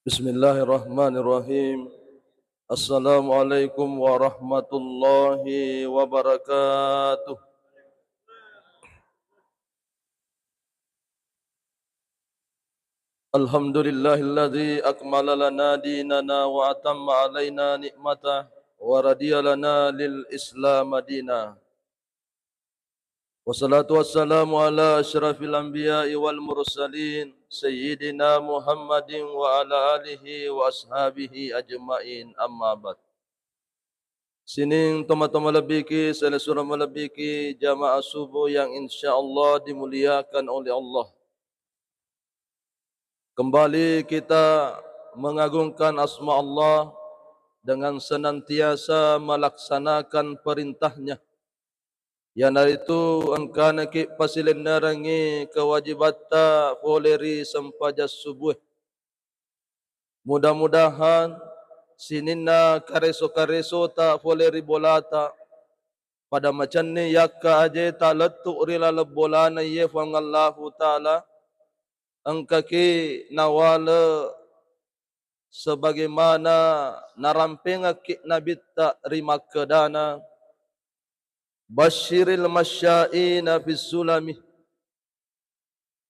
Bismillahirrahmanirrahim. Assalamualaikum warahmatullahi wabarakatuh. Alhamdulillahilladzi akmala lana dinana wa atamma alaina ni'matah wa radiya lana lil Islam madina. Wassalatu wassalamu ala asyrafil anbiya'i wal mursalin sayyidina Muhammadin wa ala alihi wa ashabihi ajma'in, amma ba'd. Sining toma-toma labiki, selesura malabiki jamaah subuh yang insya-Allah dimuliakan oleh Allah. Kembali kita mengagungkan asma Allah dengan senantiasa melaksanakan perintahnya. Yang itu angkana ki pasilin narangi kewajibata foleri sempajas subuh. Mudah-mudahan sininna kareso-kareso ta foleri bolata pada macam ni yakka aje ta letuk rila lebolana ye fangallahu taala angkaki nawala sebagaimana narampenga ki nabi ta rima kedana basyiril masyaina bis sulami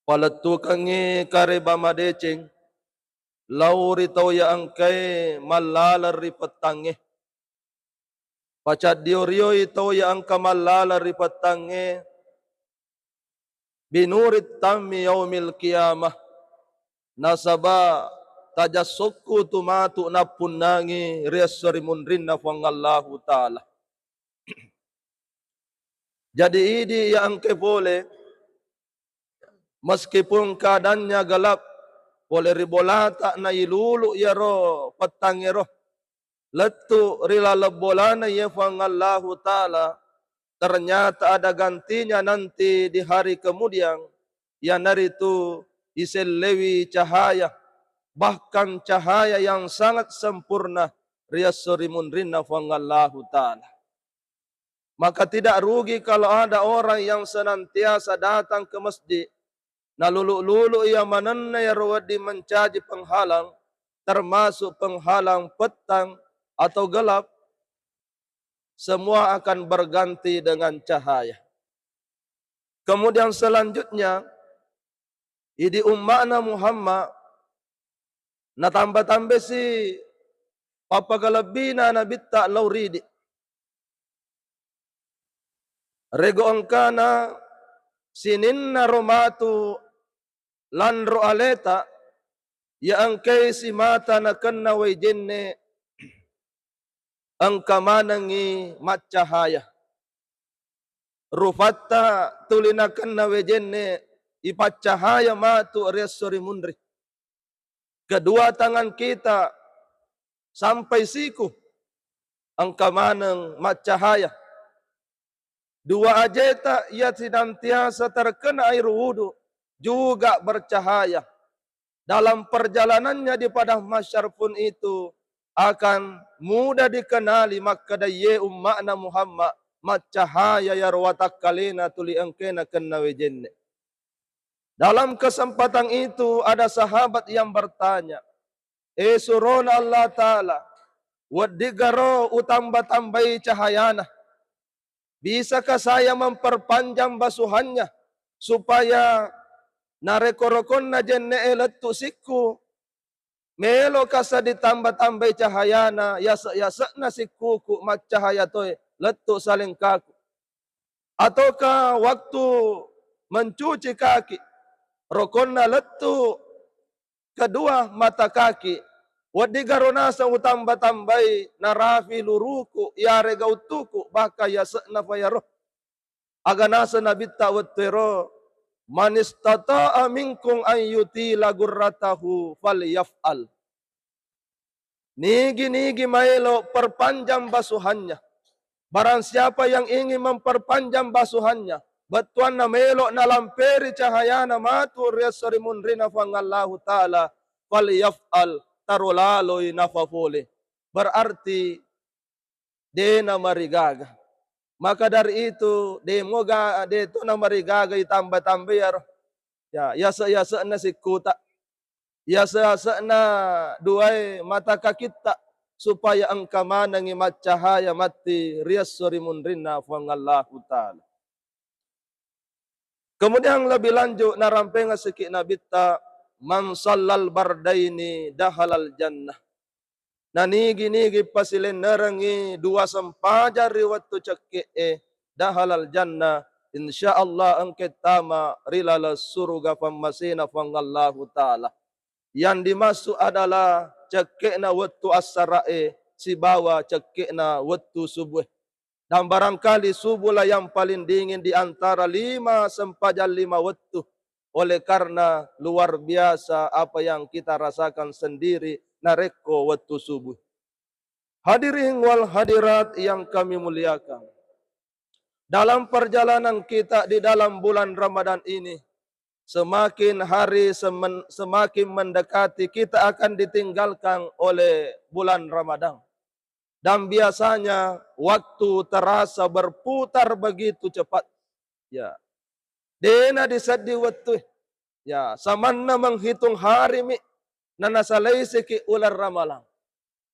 palatukangi kareba madeceng lauri tau ya angkai malalar ri petange pacat diorio itu ya angka malalar ri petange binurit tammi yaumil qiyamah nasaba tajassuku tumatu napunangi riasari munrinna fangallahu taala. Jadi ini yang angke boleh meskipun keadaannya gelap boleh ribolata na ilulu ya roh petange roh letu rila lebolana ya fangallahu taala. Ternyata ada gantinya nanti di hari kemudian yang dari itu iselewi cahaya, bahkan cahaya yang sangat sempurna riyasuri munrinna fangallahu ta'ala. Maka tidak rugi kalau ada orang yang senantiasa datang ke masjid na lulu-lulu yang mananna ya rawadi mencaji penghalang, termasuk penghalang petang atau gelap, semua akan berganti dengan cahaya. Kemudian selanjutnya, idi ummana Muhammad, na tambah-tambah si papagalabina na bitta lauridi. Rego angkana sininna romatu landro aleta, ya angkay si mata na kanna way jenne ang kamanangi matcahaya. Rufatta tulinakan na wejenne ipacahaya matu resori mundri. Kedua tangan kita sampai siku ang kamanang matcahaya. Dua ajeta ia senantiasa terkena air wudu juga bercahaya. Dalam perjalanannya di padang mahsyar pun itu akan mudah dikenali maka daye umma'na Muhammad macahaya ya rawatak kalena tuli angkena kena wejenne. Dalam kesempatan itu ada sahabat yang bertanya, surona Allah Ta'ala, wadigaro utamba-tambai cahayana. Bisakah saya memperpanjang basuhannya supaya narekorokon na jenne eletu sikku melo kasa ditambah-tambah cahayana yasa na sikkuku macahaya toy letu saling kaku. Ataukah waktu mencuci kaki rokon na letu kedua mata kaki wadigaronasa utambah-tambai narafi luruku ya regautuku baka yasna fayaroh aganasa nabitta wattero man istata'a minkum an yutila gurratahu falyaf'al. Nigi-nigi maelo perpanjang basuhannya. Barang siapa yang ingin memperpanjang basuhannya, batuan na melo na lamperi cahayana matur yasari munrina fangallahu ta'ala falyaf'al tarulaloy nafafole. Berarti dena marigaga. Maka dari itu demoga deto na marigaga itambah-tambah ya yasa-yasa na si kuta. Ya seasana duai mata kita supaya engkau manangi mat cahaya mati rias suri munrinna fangallahu ta'ala. Kemudian lebih lanjut narampenga sikit nabita man sallal bardaini dahalal jannah. Nanigi-nigi pasilin nerangi dua sempajar riwatu cekik dahalal jannah insyaallah engke tama rilala surga famasina fangallahu ta'ala. Yang dimaksud adalah cekikna waktu as-sara'i si bawa cekikna waktu subuh. Dan barangkali subuh lah yang paling dingin di antara 5 sempajar 5 waktu. Oleh karena luar biasa apa yang kita rasakan sendiri nareko waktu subuh. Hadirin wal hadirat yang kami muliakan. Dalam perjalanan kita di dalam bulan Ramadan ini, semakin hari semakin mendekati kita akan ditinggalkan oleh bulan Ramadan. Dan biasanya waktu terasa berputar begitu cepat. Ya. Dena disedi waktu. Ya, samanna menghitung hari mi nanasalai siki ular ramalan.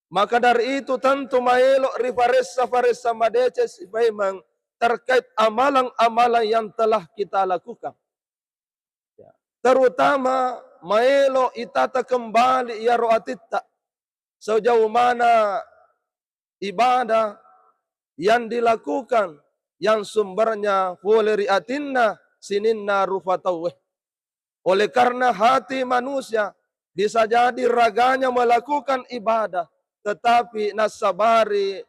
Maka dari itu tentu maelok rifaresa madece memang terkait amalan-amalan yang telah kita lakukan. Terutama maelo itata kembali ya ro'atita. Sejauh mana ibadah yang dilakukan yang sumbernya fuleri atinna sininna rufataweh. Oleh karena hati manusia bisa jadi raganya melakukan ibadah tetapi nasabari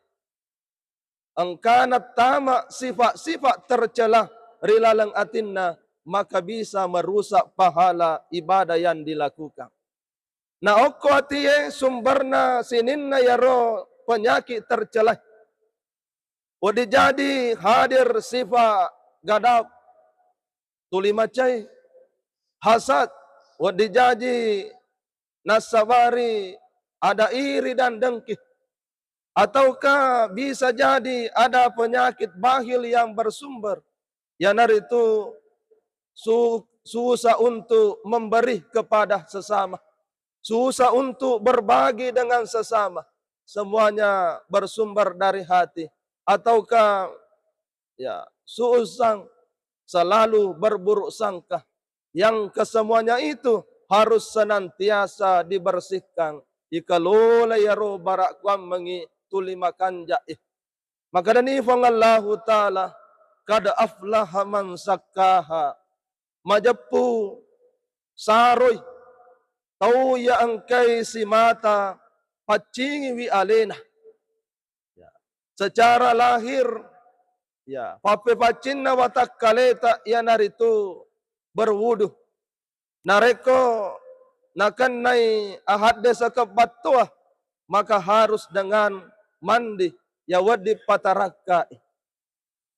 engkanat tama sifat-sifat tercela rilalang atinna maka bisa merusak pahala ibadah yang dilakukan. Nah, okko atiye sumberna sininna yaro penyakit tercelah. Wadi jadi hadir sifat gadab, tuli macai, hasad, wadi jadi nasabari ada iri dan dengki. Ataukah bisa jadi ada penyakit bahil yang bersumber. Yang itu susah untuk memberi kepada sesama. Susah untuk berbagi dengan sesama. Semuanya bersumber dari hati. Ataukah ya susah selalu berburuk sangka. Yang kesemuanya itu harus senantiasa dibersihkan. Ikalulah ya roh barak kuam mengi tulimakan jaih. Maka dani fangallahu ta'ala kada aflaha man sakkaha. Majapu saroy tau ya angkai si mata pacingi wi alena. Ya. Secara lahir ya pape pacinna watak kaleta ya naritu berwudu. Nareko nakan nai ahad desa kebatua maka harus dengan mandi ya wadi pataraka.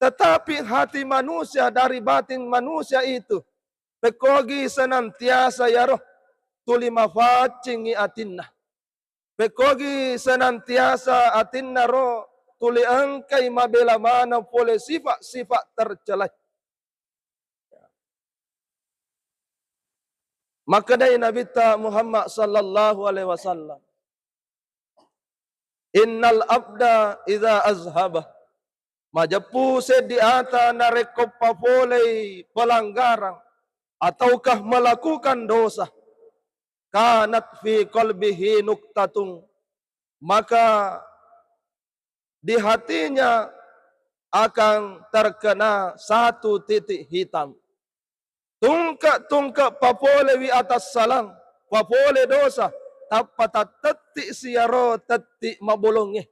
Tetapi hati manusia dari batin manusia itu pekogi senantiasa ya roh tuli mafacingi atinna. Pekogi senantiasa atinna roh tuli angkai mabela mana pole sifat-sifat tercela. Maka dari Nabi Muhammad sallallahu alaihi wasallam, innal abda idza azhaba majapu sediata narekop papolei pelanggaran ataukah melakukan dosa kanat fi qalbihi nuktatung maka di hatinya akan terkena satu titik hitam. Tungkak papole wi atas salang papole dosa tapata tetik siaro tetik mabolongnya.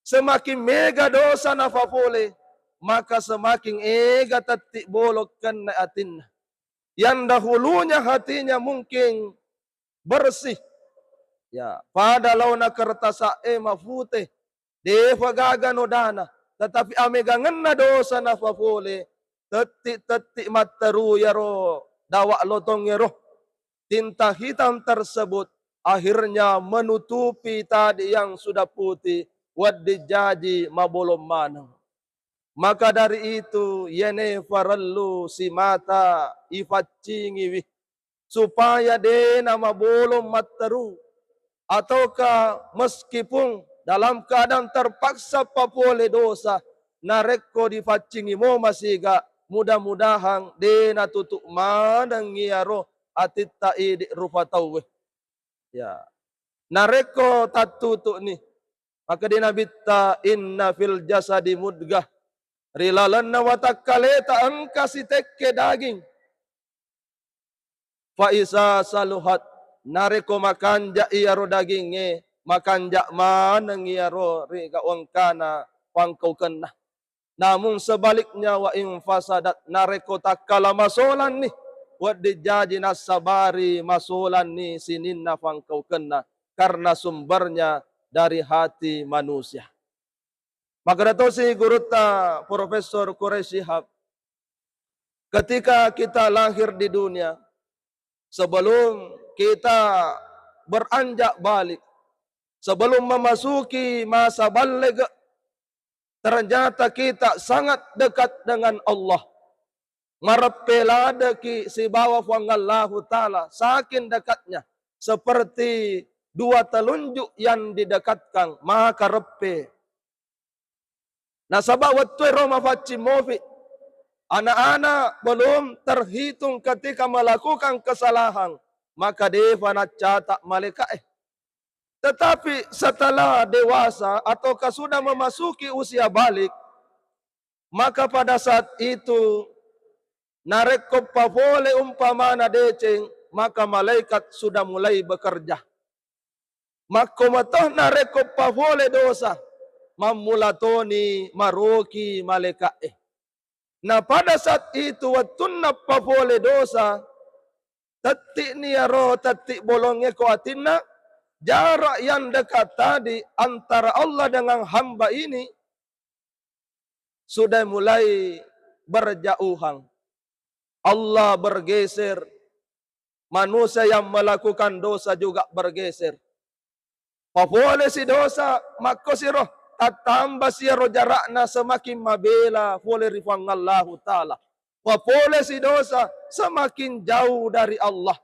Semakin mega dosa na papole maka semakin ega tetik bolokkan na atinna. Yang dahulunya hatinya mungkin bersih. Ya, pada launa kertasa mafute deva gaga nodana, tetapi amegangan na dosa na fafole, tetik materu yaro dawa lotong yaro. Tinta hitam tersebut akhirnya menutupi tadi yang sudah putih, wadi jadi mabolom manang. Maka dari itu yene farallu si mata ifacingi supaya dena mabulong materu, ataukah meskipun dalam keadaan terpaksa papole dosa, nareko difacingi mo masiga, mudah-mudahan dena tutuk manang ngiyaro atit taidi rupa tauwe. Ya. Nareko tatutuk ni. Maka dina bitta inna fil jasadi mudgah. Rilalanna watakaleta angka si tekke daging. Faisa saluhat. Nareko makanja iyaro dagingnya. Makanja manang iyaro riga wangkana pangkau kena. Namun sebaliknya wa in fasadat nareko takkala masolan nih. Wadi jaji nasabari masolan nih sininna pangkau kena. Karena sumbernya dari hati manusia. Maka dato si guruta Profesor Quraisy Shihab, ketika kita lahir di dunia, sebelum kita beranjak balik, sebelum memasuki masa baligh, ternyata kita sangat dekat dengan Allah. Marapelada ki si bawa fangallahu ta'ala, saking dekatnya, seperti dua telunjuk yang didekatkan, maka repe. Nah sabab waktu Roma Facimovi, anak-anak belum terhitung ketika melakukan kesalahan, maka deva catak malaikat. Tetapi setelah dewasa ataukah sudah memasuki usia balik, maka pada saat itu nareko pavole umpamana deceng, maka malaikat sudah mulai bekerja. Maka matoh nareko pavole dosa, mamulatoni maroki malaikat. Nah pada saat itu watunna pavole dosa, tetik niaro tetik bolongnya ko atinna, jarak yang dekat tadi antara Allah dengan hamba ini sudah mulai berjauhan. Allah bergeser, manusia yang melakukan dosa juga bergeser. Pavole si dosa, maka si roh tatamba si roh jarakna semakin mabela pole rifangallahu ta'ala. Pavole si dosa semakin jauh dari Allah.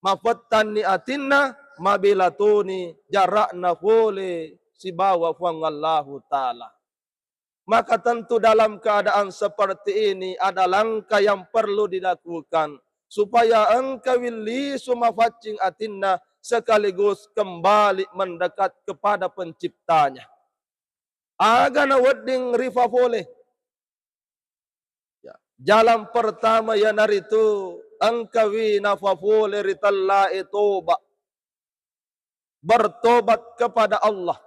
Mafattan ni atinna mabelatoni jarakna pole si bawa fangallahu ta'ala. Maka tentu dalam keadaan seperti ini ada langkah yang perlu dilakukan supaya engkau willi sumafacing atinna sekaligus kembali mendekat kepada penciptanya. Agana wedding rifafole. Ya. Jalan pertama ya naritu engkawi nafafole ritallahi toba. Bertobat kepada Allah.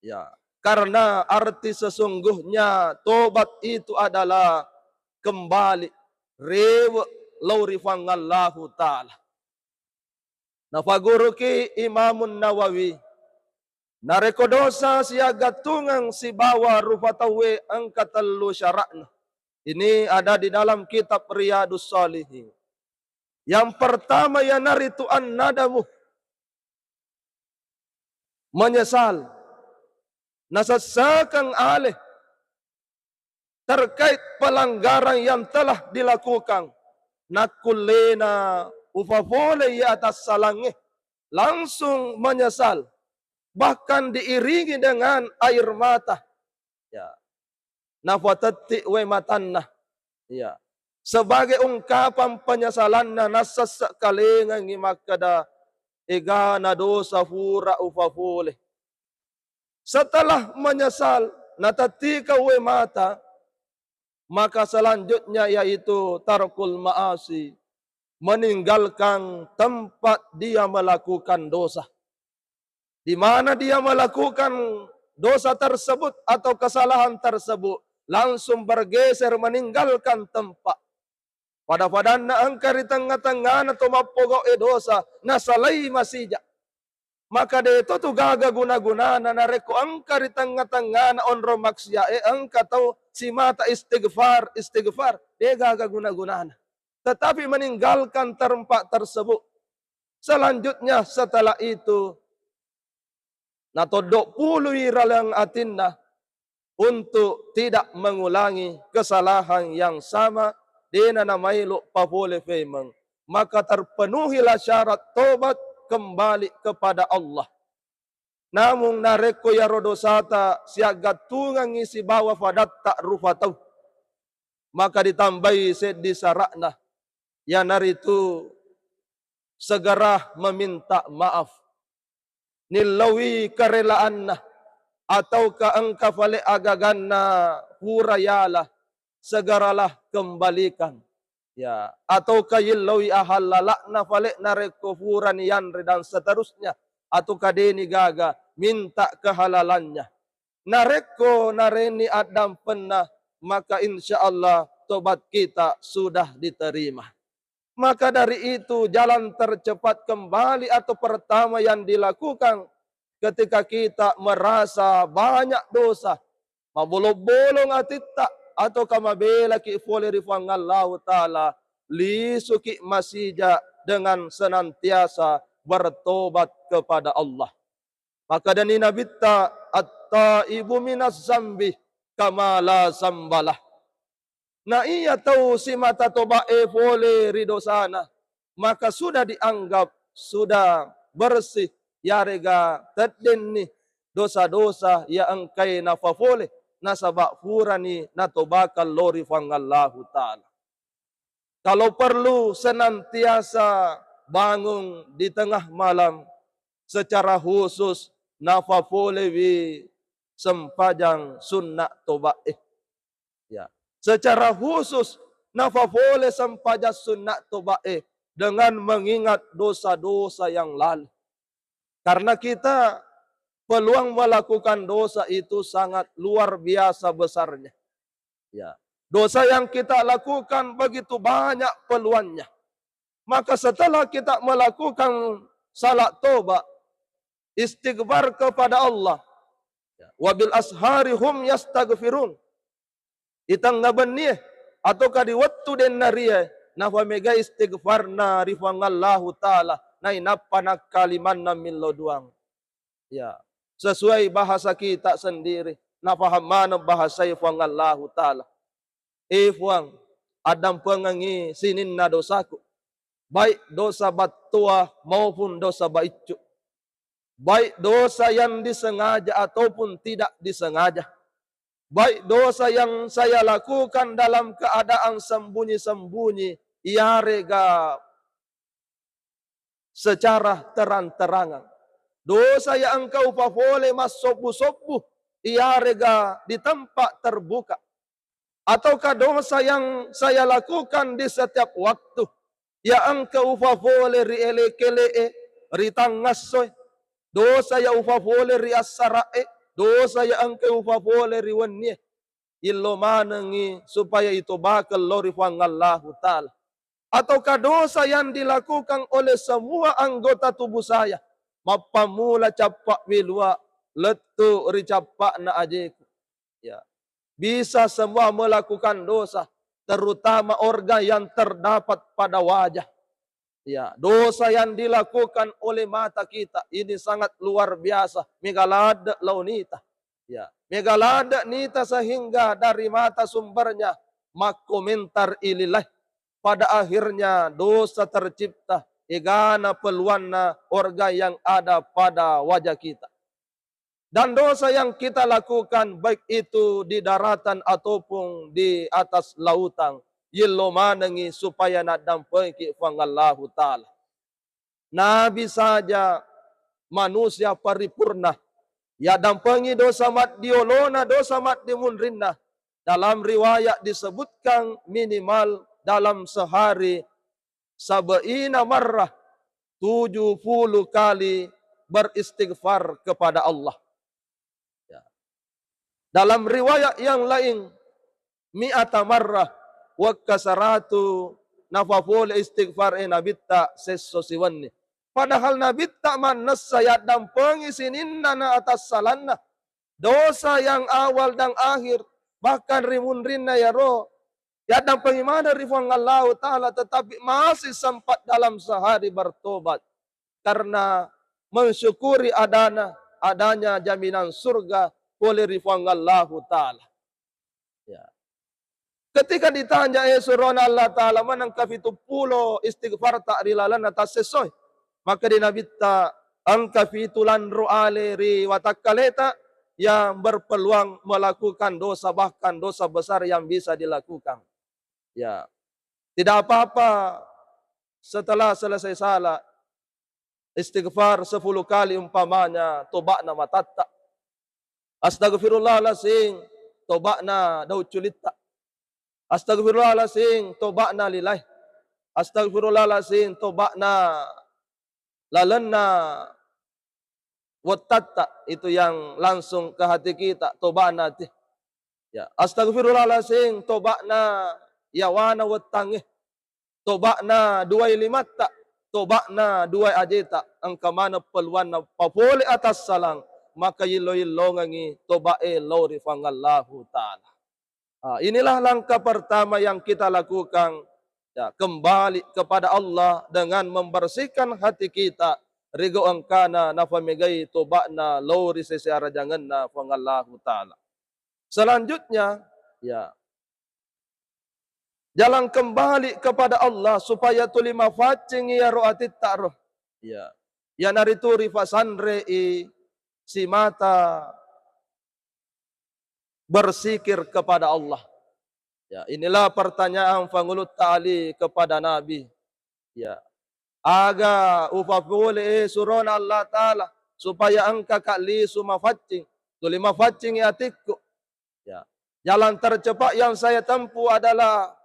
Ya. Karena arti sesungguhnya tobat itu adalah kembali rewe laurifangallahu ta'ala. Nafaguruki Imamun Nawawi. Nareko dosa siaga tungang si bawa rufatawe angkatalu syarakna. Ini ada di dalam kitab Riyadus Shalihin. Yang pertama ya naritu an-nadamu. Menyesal. Nasasakan alih. Terkait pelanggaran yang telah dilakukan. Nakulena ufafole ya atas salangnya. Langsung menyesal. Bahkan diiringi dengan air mata. Ya. Nafatati we matanna. Ya. Sebagai ungkapan penyesalanna nasasa kalengan ngimakada igana dosa fura ufafole. Setelah menyesal natatika we mata, maka selanjutnya yaitu tarkul ma'asi, meninggalkan tempat dia melakukan dosa. Di mana dia melakukan dosa tersebut atau kesalahan tersebut, langsung bergeser meninggalkan tempat. Pada na angka di tengah-tengah atau mapogok dosa, nasalai masija. Maka dia itu tu gaga guna-guna na nareko angka di tengah-tengah na onro maksya angka tau si mata istighfar dia gaga guna-guna. Tetapi meninggalkan tempat tersebut. Selanjutnya setelah itu natodok puluh iralang atinna untuk tidak mengulangi kesalahan yang sama dena namailo pavole femang maka terpenuhilah syarat tobat kembali kepada Allah. Namun nareko ya rodosata siaga tungang isi bawa fadat tak rufatau. Maka ditambahi sedi sarakna. Ya naritu segera meminta maaf. Nilawi kerelaanna. Atau ka engka fale agaganna hurayalah. Segeralah kembalikan. Ya, atau ka yilawi ahalalakna fale nareko furan yanri dan seterusnya. Atau kadeni gaga minta kehalalannya. Nareko nareni Adam pernah, maka insya Allah tobat kita sudah diterima. Maka dari itu jalan tercepat kembali atau pertama yang dilakukan ketika kita merasa banyak dosa, mabolong-bolong atita atau kamabela ki fole rifang Allah Ta'ala, lisuki masija dengan senantiasa bertobat kepada Allah. Maka dani nabita at-taibu minas zambi kamala sambalah. Na iya tahu si mata toba fole ridho sana, maka sudah dianggap sudah bersih ya rega tedeni dosa-dosa ya engkai nafafole nasabak furani natobakal lori fangallahu ta'ala. Kalau perlu senantiasa bangun di tengah malam secara khusus nafafole wi sempajang sunnah toba ya. Secara khusus nafafole sempajang sunnah toba dengan mengingat dosa-dosa yang lalu. Karena kita peluang melakukan dosa itu sangat luar biasa besarnya. Ya. Dosa yang kita lakukan begitu banyak peluangnya. Maka setelah kita melakukan salat tobat, istighfar kepada Allah, wabil ashari hum yastaghfirun. Itang ngabenih atau kadi waktu den nariye nafa mega istighfar na rifangallahu ta'ala na inapanak kalimanna min loduang. Ya, sesuai bahasa kita sendiri, nafahaman bahasa ifangallahu ta'ala. Fuang adam pengangi sinin na dosaku. Baik dosa batua maupun dosa baicu. Baik dosa yang disengaja ataupun tidak disengaja. Baik dosa yang saya lakukan dalam keadaan sembunyi-sembunyi. Ya rega secara terang-terangan. Dosa yang engkau pafole mas sobu-sobu. Ya rega di tempat terbuka. Ataukah dosa yang saya lakukan di setiap waktu. Ya engkau ufafole ri elekele ri tangasoy. Dosa ya ufafole ri asarae. Dosa ya engkau ufafole ri wenye. Illo manengi supaya itu bakal lori fangallahu ta'ala. Ataukah dosa yang dilakukan oleh semua anggota tubuh saya. Mapamula capak wilwa. Letu ri capak na ajeku. Ya. Bisa semua melakukan dosa. Terutama organ yang terdapat pada wajah. Ya, dosa yang dilakukan oleh mata kita ini sangat luar biasa. Megalada launita. Ya, megalada nita sehingga dari mata sumbernya mak komentar ililah. Pada akhirnya dosa tercipta. Igana peluanna organ yang ada pada wajah kita. Dan dosa yang kita lakukan baik itu di daratan ataupun di atas lautan. Yillo manengi supaya nak dampaki fangallahu ta'ala. Nabi saja manusia paripurna. Ya dampangi dosa mat diolona, dosa mat dimunrinna. Dalam riwayat disebutkan minimal dalam sehari 70 marrah 70 kali beristighfar kepada Allah. Dalam riwayat yang lain, mi'ata marrah wa kasaratu nafaful istighfar nabitta sesosiwanni. Padahal nabitta manas saya dampengi sininna na atas salanna. Dosa yang awal dan akhir, bahkan rimunrinna ya roh. Ya dampengi mana rifang Allah Ta'ala, tetapi masih sempat dalam sehari bertobat. Karena mensyukuri adanya jaminan surga oleh rifangallahu ta'ala. Ya. Ketika ditanya surona Allah Ta'ala manang kafitupulo istighfar tak rilalan atas sesoy. Maka dinabita ang kafitulan ruale ri watakaleta yang berpeluang melakukan dosa, bahkan dosa besar yang bisa dilakukan. Ya, tidak apa-apa setelah selesai salat istighfar 10 kali umpamanya toba na matata. Astagfirullahaladzim toba na daw culita. Astagfirullahaladzim toba na lilay. Astagfirullahaladzim toba na lalen na watata, itu yang langsung ke hati kita, toba nanti. Ya, astagfirullahaladzim toba na yawana watangi. Toba na duay limata, toba na duay ajeta, ang kamana peluan na papuli atas salang, maka ilo-ilongangi toba lori fangallahu ta'ala. Inilah langkah pertama yang kita lakukan, ya, kembali kepada Allah dengan membersihkan hati kita. Rigo angkana na pamigay toba na lori sesarajangan na fangallahu ta'ala. Selanjutnya, ya, jalan kembali kepada Allah supaya tulima facing ya roatit taroh. Ya. Ya narituri fasandre si mata bersikir kepada Allah. Ya, inilah pertanyaan Pangulut Ta'ali kepada Nabi. Ya. Aga upapule suron Allah Ta'ala supaya angka kali suma facing. Tulima facing ya tikku. Ya. Jalan tercepat yang saya tempuh adalah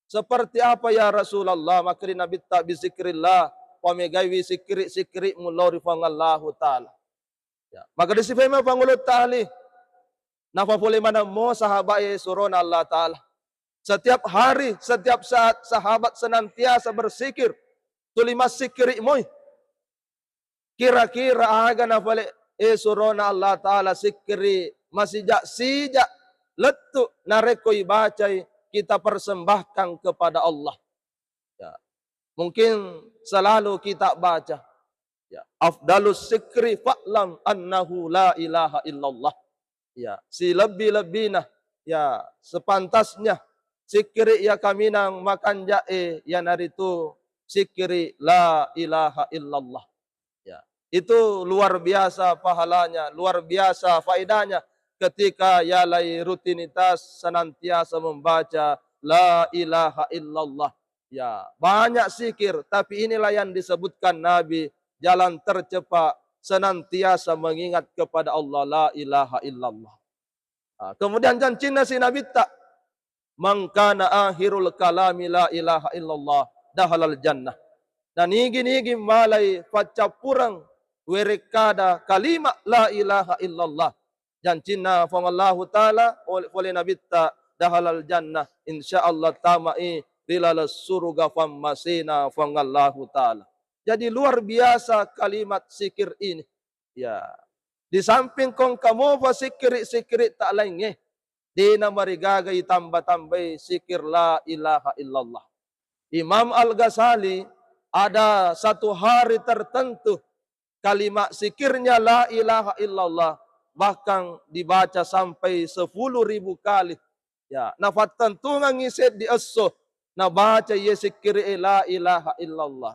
seperti apa ya Rasulullah? Maka Nabi tak bizikrillah, pamegaiwi sikri mulori fangallahu ta'ala. Ya. Maka disifema Pangulut Ta'ali, napapuli mana mo sahabat suron Allah Ta'ala. Setiap hari, setiap saat sahabat senantiasa bersikir. Tulima sikri moy. Kira-kira aga napali suron Allah Ta'ala sikri masijak sijak letu narekoi bacai kita persembahkan kepada Allah. Ya. Mungkin selalu kita baca. Ya. Afdalus sikri fa'lam annahu la ilaha illallah. Ya. Si lebih-lebihnya, ya, sepantasnya sikri ya kami nang makan jae ya naritu sikri la ilaha illallah. Ya. Itu luar biasa pahalanya, luar biasa faedahnya. Ketika yalai rutinitas senantiasa membaca la ilaha illallah. Ya, banyak zikir, tapi inilah yang disebutkan Nabi, jalan tercepat senantiasa mengingat kepada Allah la ilaha illallah. Kemudian janjinya si Nabi tak man kana akhirul kalami la ilaha illallah dahalal jannah. Dan igin malai pacapurang werekada kalimat la ilaha illallah. Janjina fangallahu ta'ala oleh Nabi ta dahalal jannah insyaallah tamai dilal surga fammasina fangallahu ta'ala. Jadi luar biasa kalimat zikir ini. Ya. Di samping kong kamu fa sikir tak lainnya. Dina marigagay tambah-tambah zikir la ilaha illallah. Imam Al-Ghazali ada satu hari tertentu kalimat zikirnya la ilaha illallah bahkan dibaca sampai 10.000 kali. Ya, nafat tentu ngiset di esso na baca ye zikir la ilaha illallah.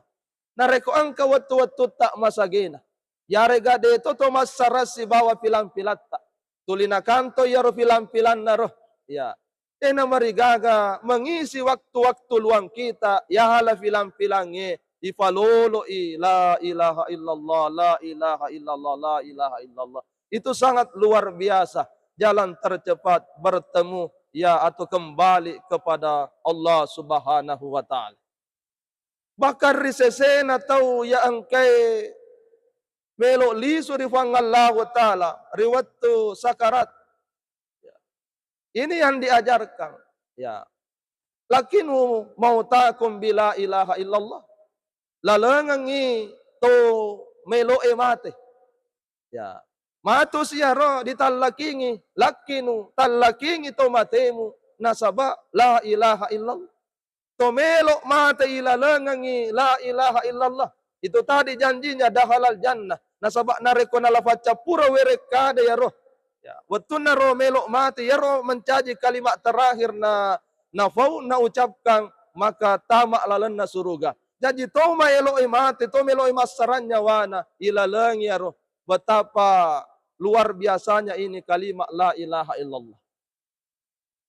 Nareko angka watu-watu tak masagena. Yarega de to masaras si bawa pilang-pilata. Tulina kanto yaro pilang-pilan naro. Ya. Ena marigaga mengisi waktu-waktu luang kita ya hala pilang-pilangnya ifalolo la ilaha illallah la ilaha illallah la ilaha illallah. Itu sangat luar biasa. Jalan tercepat bertemu ya atau kembali kepada Allah Subhanahu wa ta'ala. Bahkan risesena tahu ya angkai melo lisu di fangallahu ta'ala riwatu sakarat. Ini yang diajarkan. Ya. Lakinu mautakum bila ilaha illallah. Lalengangi to melo mate. Ya. Matu siaro ditalakingi, lakinu talakingi to matemu nasaba la ilaha illallah. To melo mate ilalengangi la ilaha illallah. Itu tadi janjinya dahalal jannah. Nasaba nareko nalafaca pura werekade ya roh. Ya, waktu naro melok mati ya roh mencaji kalimat terakhir na nafau na ucapkan maka tamak lalan na suruga. Jadi toma eloi mate, toma eloi masarannya wana ilalengi ya roh. Betapa luar biasanya ini kalimat la ilaha illallah.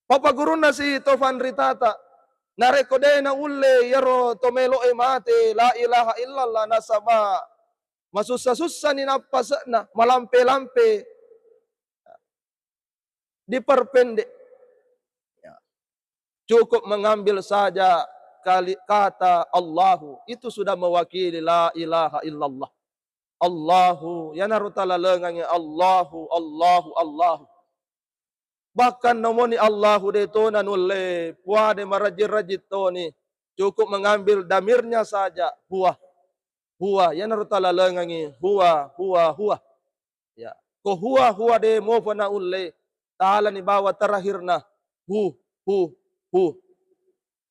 Papa guruna si Tofan Ritata narekodena ulle yaro tomelo mate la ilaha illallah nasaba masussa-sussa ni napasna malampe-lampe diperpendek. Cukup mengambil saja kata Allahu, itu sudah mewakili la ilaha illallah. Allahu, ya narutala lengangnya Allahu, Allahu, Allahu. Bahkan nomoni Allahu de tona nulle, puade marajir-rajit toni, cukup mengambil damirnya saja, huwa, huwa, ya narutala lengangi, huwa, huwa, huwa. Ya, ko huwa de mofana ulle, ta'ala ni bawa terakhirna, hu.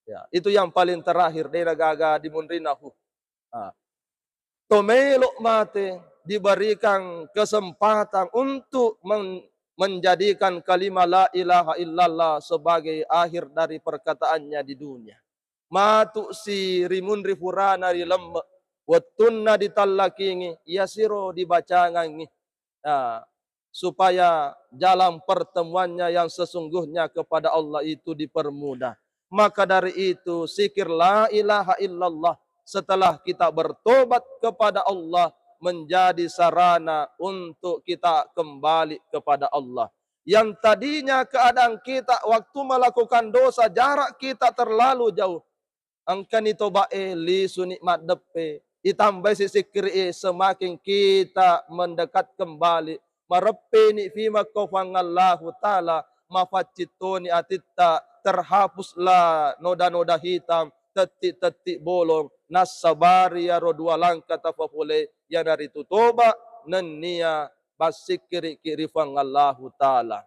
Ya, itu yang paling terakhir dari gaga di munrinahu. Tomelo mate diberikan kesempatan untuk menjadikan kalimat la ilaha illallah sebagai akhir dari perkataannya di dunia. Matu si rimun rifurana di lembek, watunna ditallakingi, yasiro dibacangangi. Supaya jalan pertemuannya yang sesungguhnya kepada Allah itu dipermudah. Maka dari itu zikir la ilaha illallah setelah kita bertobat kepada Allah menjadi sarana untuk kita kembali kepada Allah. Yang tadinya keadaan kita waktu melakukan dosa jarak kita terlalu jauh. Angkan itu bae li sunikmat depe. Ditambah si zikir semakin kita mendekat kembali. Marepeni fima kofangallahu ta'ala mafacitoni atitta terhapuslah noda-noda hitam tetik-tetik bolong nasabari ya dua langkah tafafule ya dari tutoba nenia basikiri kirifangallahu ta'ala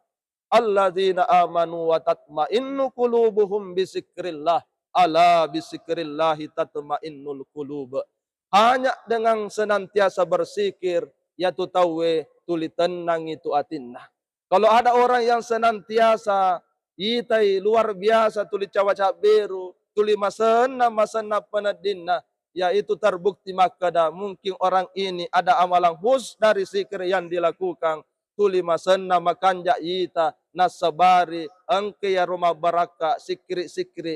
alladzina amanu wa tatma'innu qulubuhum bisikrillah ala bisikrillahi tatma'innul qulub. Hanya dengan senantiasa bersikir ya tu tawe tuli tenang itu atinna. Kalau ada orang yang senantiasa itai luar biasa tuli cawaca beru, tuli masena penadinna, yaitu terbukti makada mungkin orang ini ada amalan hus dari zikir yang dilakukan, tuli masena makanja ita nasabari angke ya rumah baraka sikri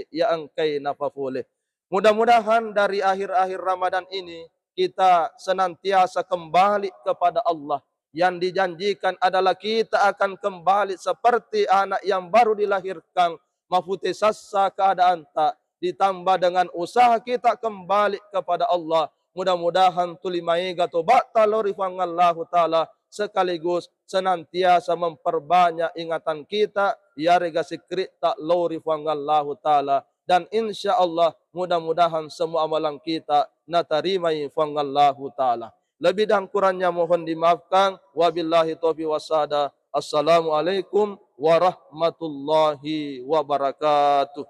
ya angke napafule. Mudah-mudahan dari akhir-akhir Ramadan ini kita senantiasa kembali kepada Allah. Yang dijanjikan adalah kita akan kembali seperti anak yang baru dilahirkan. Mafuti sassa keadaan tak. Ditambah dengan usaha kita kembali kepada Allah. Mudah-mudahan tulimaiga tobat talorifangallahu ta'ala. Sekaligus senantiasa memperbanyak ingatan kita. Ya rega sikri tak lorifangallahu ta'ala. Dan insya Allah mudah-mudahan semua amalan kita natarimai fangallahu ta'ala. Lebih dan kurangnya mohon dimaafkan. Wabillahi taufiq wasada. Assalamualaikum warahmatullahi wabarakatuh.